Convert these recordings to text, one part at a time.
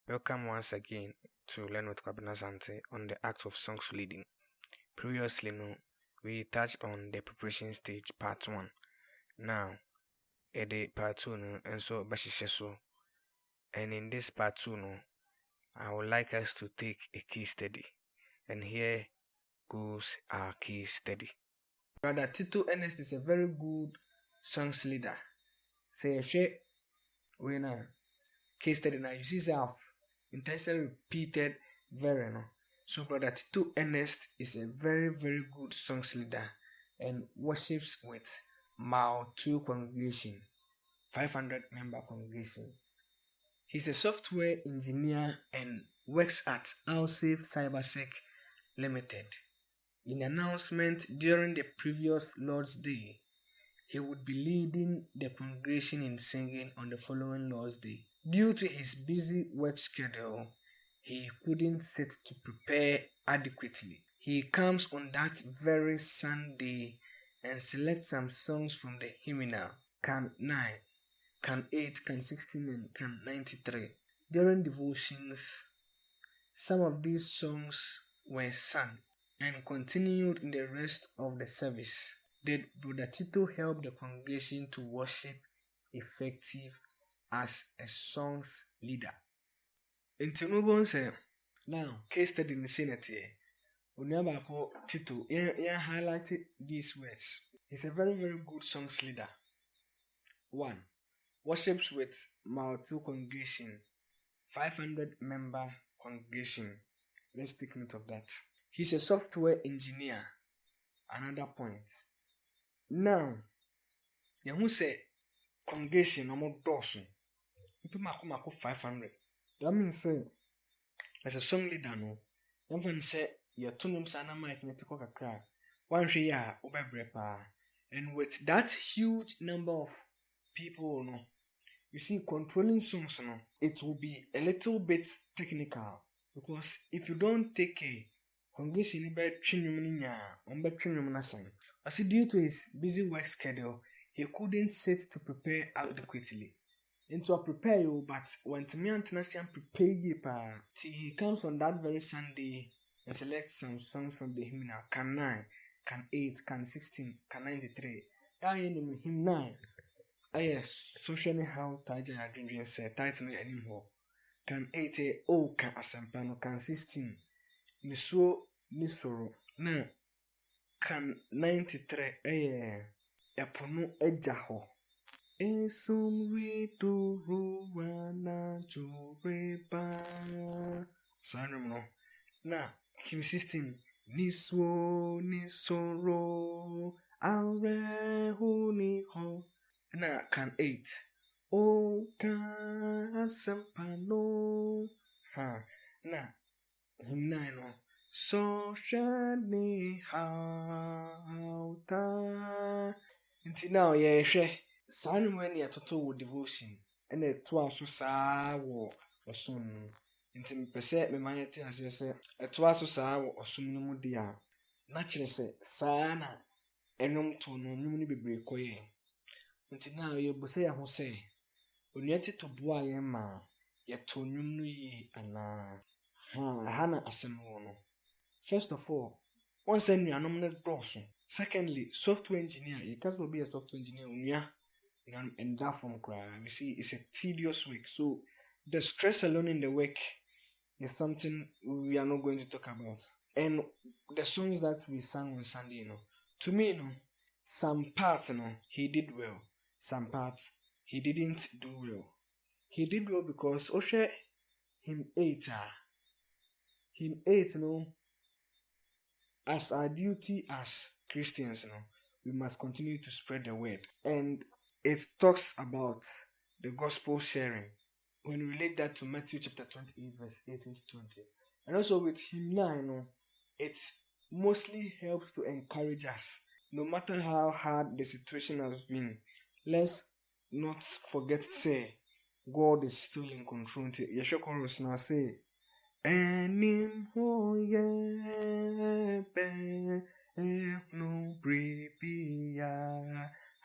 Welcome once again to Learn with Kwabena Sante on the act of songs leading. Previously, we touched on the preparation stage part 1. Now, the part 2 and so bashisheso. And in this part 2 I would like us to take a case study. And here goes our case study. Brother Tito Ernest is a very good songs leader. Say when a case study now you see I've intentionally repeated very no. So Brother Tito Ernest is a very good songs leader and worships with Mao 2 congregation, 500 member congregation. He's a software engineer and works at Alsafe Cybersec Limited. In announcement during the previous Lord's Day, he would be leading the congregation in singing on the following Lord's Day. Due to his busy work schedule, he couldn't sit to prepare adequately. He comes on that very Sunday and selects some songs from the hymnal, Can 9, Can 8, Can 16, and Can 93. During devotions, some of these songs were sung and continued in the rest of the service. Did Brother Tito help the congregation to worship effective as a songs leader? Intimubon say now case study in Senate. Unyabako Tito highlighted these words. He's a very good songs leader. 1. Worships with Mao 2 congregation, 500 member congregation. Let's take note of that. He's a software engineer. Another point. Now, who say congregation no dozen. People mako 500. That means say as a song leader no. Even say your tunum sana mic netiko kakra. One ya obebrepa. And with that huge number of people no, you see controlling songs no, it will be a little bit technical because if you don't take a congregation be twinum ni nya, on be twinum na sang. As due to his busy work schedule, he couldn't sit to prepare adequately. Into a prepare you, but when Timmy International prepare you, he comes on that very Sunday and selects some songs from the hymnal, Can 9, Can 8, Can 16, Can 93. I am hymn 9. Socially how Taja Adrian said, title anymore. Can 8, oh, Can Asampano, Can 16, Nisoro. Now, Can 93, Yapono Ejaho. Esumri to Ruana Chureba. Sanum. Now, Kim 16. Niswo Nisoro. Arehuni ho. Now, Can 8. O Kasampano. Now, hymn 9. So shani hauta. Until now, San when you total devotion and a twice so sa or soon. Until me percent me mighty as I say a twice so sa or soon no dia. Naturally say sana enum to no num be break away. Until now, you say I will say when you to boy ma yet to num no ye and hana asemono. First of all, one send you a nominate person. Secondly, software engineer. You can't be a software engineer and that from cry. You see, it's a tedious work. So the stress alone in the work is something we are not going to talk about. And the songs that we sang on Sunday, to me, some parts, he did well. Some parts he didn't do well. He did well because him 8, as our duty as Christians, we must continue to spread the word. And it talks about the gospel sharing. When we relate that to Matthew chapter 28, verse 18 to 20. And also with hymn 9, it mostly helps to encourage us. No matter how hard the situation has been, let's not forget to say, God is still in control. Yeshua chorus now say, Enim hoye be no bribia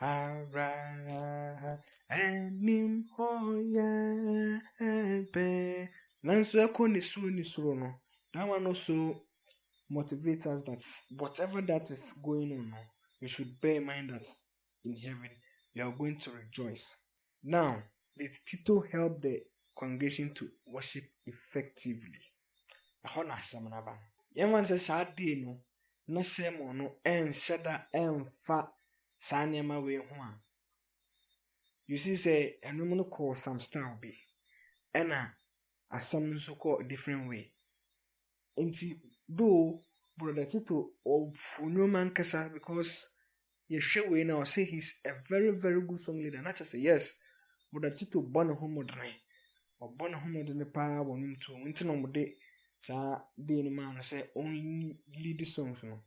hara. Enim hoye be Nanso ɛkɔ ne suro no, that one also motivates us that whatever that is going on, we should bear in mind that in heaven we are going to rejoice. Now, did Tito help the congregation to worship effectively? Ɛhɔ na asɛm no aba. Yɛmfa sɛ saa day no na sermon no ɛnhyɛ da ɛmfa saa nneɛma wei ho a, you see sɛ ɛnom no kɔɔ some style bi ɛna asɛm no nso kɔɔ different way. Nti though Brother Tito ɔfu nneɛma nkasa because yɛhwɛ wei na ɔsɛ he's a very very good song leader. Na kyerɛ sɛ yes, Brother Tito bɔ ne ho mmɔdene. Ɔbɔ ne ho mmɔdene paa wɔ no nti na ɔmode saa day no maa no sɛ only lead songs no.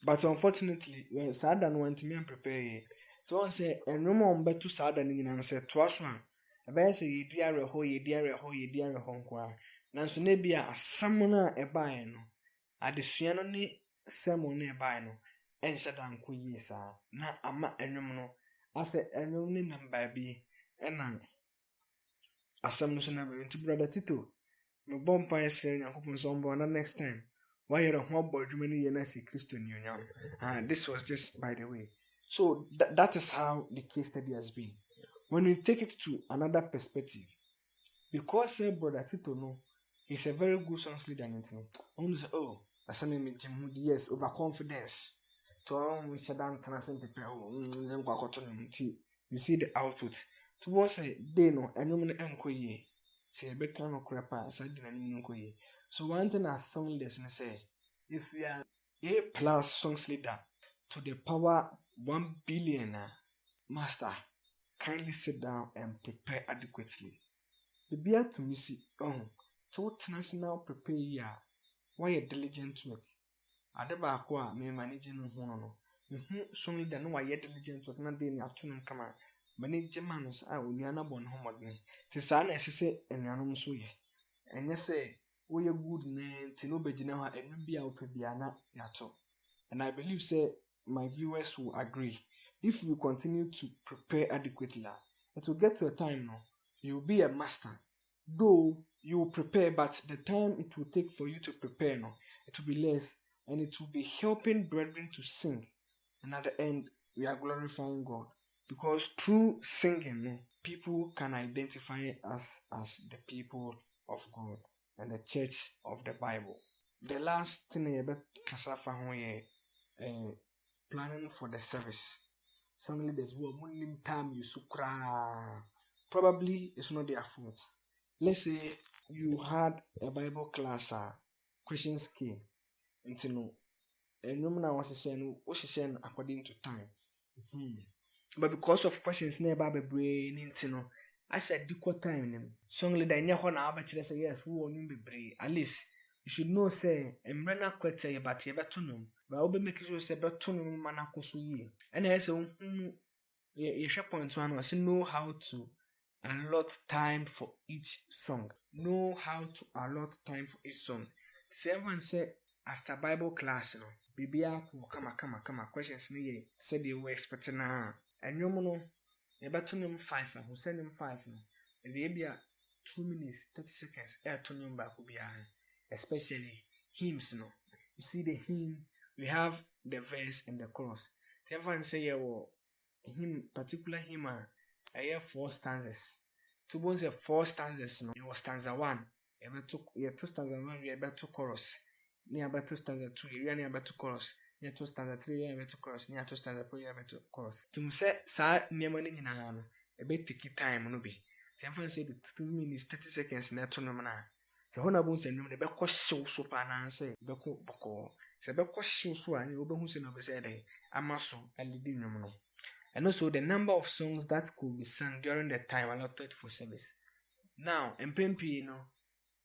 But unfortunately, when saa da no wantumi amprepare yɛ. So ɔn sɛ ɛnwom a ɔmbɛto saa da no nyinaa no sɛ toa so a ɛbɛyɛ sɛ yɛdi awerɛhɔ nko ara. Nanso na bi a asɛm no a ɛbaeɛ no, adesua no ne sermon no ɛbaeɛ no ɛnhyɛ da nkɔ yie saa. Na ama ɛnwom no asɛ ɛnwom ne nam baabi ɛna asɛm no so na baabi. Nti Brother Tito, mebɔ mpaeɛ srɛ Nyankopɔn sɛ ɔmmɔ na next time wayɛ ho abɔ adwuma no yɛ na sɛ Kristo ni onyam. This was just by the way. So that is how the case study has been. When we take it to another perspective, because Brother Tito no, he's a very good song leader, and only say, oh, that's a name yes, overconfidence. So we should done transcend prepare. You see the output. Towards a day no, and you may enquire. Say a better no crapper, so I didn't enquire. So one thing as song leaders say, if we are A plus songs leader to the power 1 billion, master, kindly sit down and prepare adequately. The beer to me see to national prepare ya. Why a diligent work? Adeba kwa me managing no. Song leader no why diligent work not being afternoon come out. Manage manus I will yana bon homodne. Tis an essay and yanum so ye. And yes say, we a good name to no begina and be out pebiana yato. And I believe say my viewers will agree. If you continue to prepare adequately, it will get to a time now you will be a master. Though you will prepare, but the time it will take for you to prepare now, it will be less, and it will be helping brethren to sing. And at the end, we are glorifying God. Because through singing, people can identify us as the people of God and the church of the Bible. The last thing about Kasafa planning for the service. Some leaders will time you sukra. Probably it's not their fault. Let's say you had a Bible class, questions came, and was saying according to time. But because of questions never be brain, I said equal time. Song leader near one hour, but say yes, who won't be brave. At least you should know, say, and run up quite say about your batonum, but I'll be making sure say batonum manacosu ye. And I say, your shop points one was know how to allot time for each song. Know how to allot time for each song. Someone said after Bible class, Bibia will come questions near said they were expecting now. And you know, a batonum 5 who send him 5 and the be 2 minutes 30 seconds air tonium back will be especially hymns. You see the hymn, we have the verse and the chorus. Someone say hymn particular hymn I have 4 stanzas. Two bones have 4 stanzas. It was stanza 1. You have 2 stanza 1. We have 2 chorus. Near about 2 stanza 2. You are near about 2 chorus. Near 2 stanza 3. You have 2 chorus. Near 2 stanza 4. You have 2 chorus. To say, sir, near money in a bit take time. No be. Someone said 2 minutes 30 seconds. Near to no man. The Honabones and the Beko show so pan and say Beko Boko. Sebeko show so and you open who said over said Amaso and the dinner. And also the number of songs that could be sung during the time allotted for service. Now, in PMP,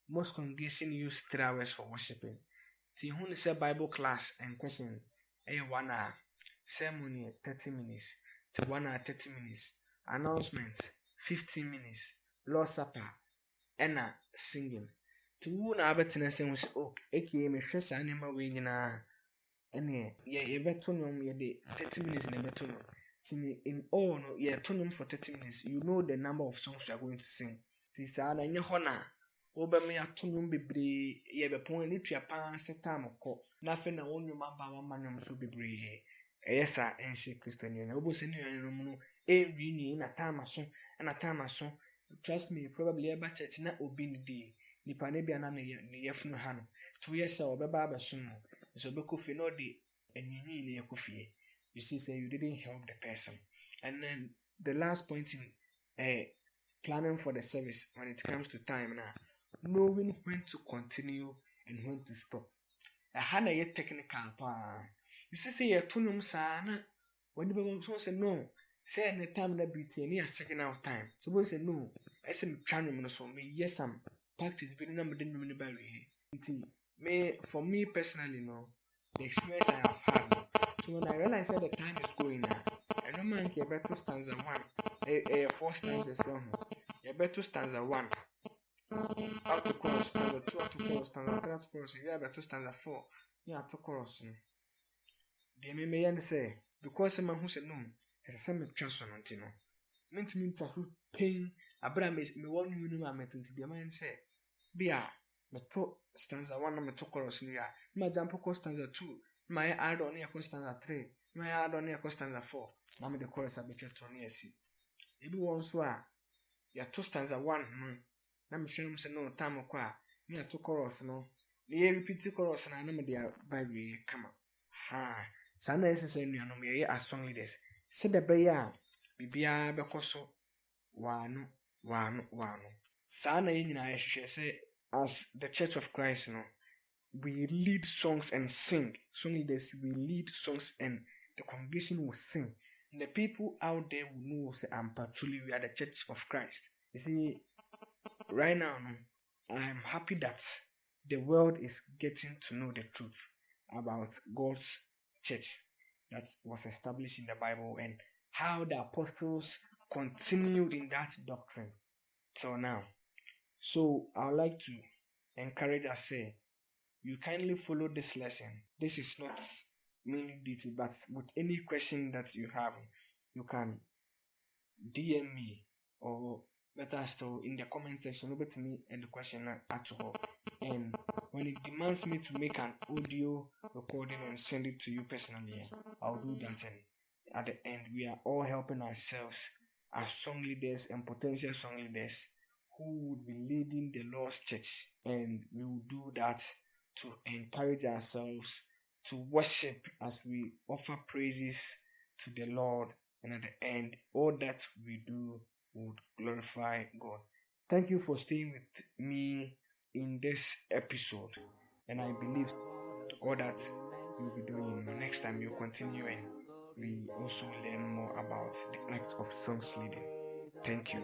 most congregations use 3 hours for worshiping. See, who is a Bible class and question, 1 hour, ceremony 30 minutes, to 1 hour 30 minutes, announcement 15 minutes, Lord's Supper, and singing. To who now better say, oh, aka me first animal way in a better 30 minutes in a better in all, yeah, tune for 30 minutes. You know the number of songs you are going to sing. This is an honor. woba me ato nnwom bebree yɛbɛpɔn ne tua paa sɛ time kɔ na afei na wɔn nnwom aba wama nnwom so bebree ɛyɛ saa ɛnhyɛ kristo ni na wobɔ sɛ ne nnwom no ɛnwiinwii na time aso trust me probably ɛba church na obi ndidi nipa ne bia na ne yɛfunu ha no to yɛ sɛ ɔbɛba abɛsom no nso ɔbɛkɔ fie na ɔde ɛnwiinwii ne yɛkɔ fie. You see, say you didn't help the person. And then the last point in planning for the service when it comes to time now, knowing when to continue and when to stop. A hana yet technical pa. You see, say you're tunum sana. When you say no, say the time that be any a second out time. So we say no. I say trying so me yes some practice but number didn't mean about me for me personally no the experience I have had. So when I realized that the time is going now, I don't mind you better stanza 1, 4 stanzas from you better stanza 1, out to chorus, stanza 2, out to chorus, stanza 3, out to chorus, you better stanza 4, yeah, to chorus. They may say, because someone who said no, as a semi transfer, no, meant me to pain, Abraham is me one you know, I meant to be a man say, be a meto stanza 1, and meto chorus, my jump stanza 2. My add on here stanza 3, my add on here stanza 4. Now the chorus a bit to near see. Every once were ya 2 stanza 1, now me film say no time of qua, me a 2 chorus no. The repeat the chorus and I know the Bible come up. Ha, Sana is saying no me as song leaders. Said the bear, Bibia Becoso, one. Sana in I say as the Church of Christ no. We lead songs and sing. Song leaders, we lead songs and the congregation will sing. And the people out there will know, say, truly we are the Church of Christ. You see, right now, I'm happy that the world is getting to know the truth about God's church that was established in the Bible and how the apostles continued in that doctrine till now. So I'd like to encourage us, say, you kindly follow this lesson. This is not mainly detailed, but with any question that you have, you can DM me or better still in the comment section over to me and the question at all. And when it demands me to make an audio recording and send it to you personally, I'll do that. And at the end, we are all helping ourselves as song leaders and potential song leaders who would be leading the Lord's church, and we will do that to encourage ourselves to worship as we offer praises to the Lord, and at the end, all that we do would glorify God. Thank you for staying with me in this episode, and I believe all that you'll be doing next time you continue and we also learn more about the act of songs leading. Thank you.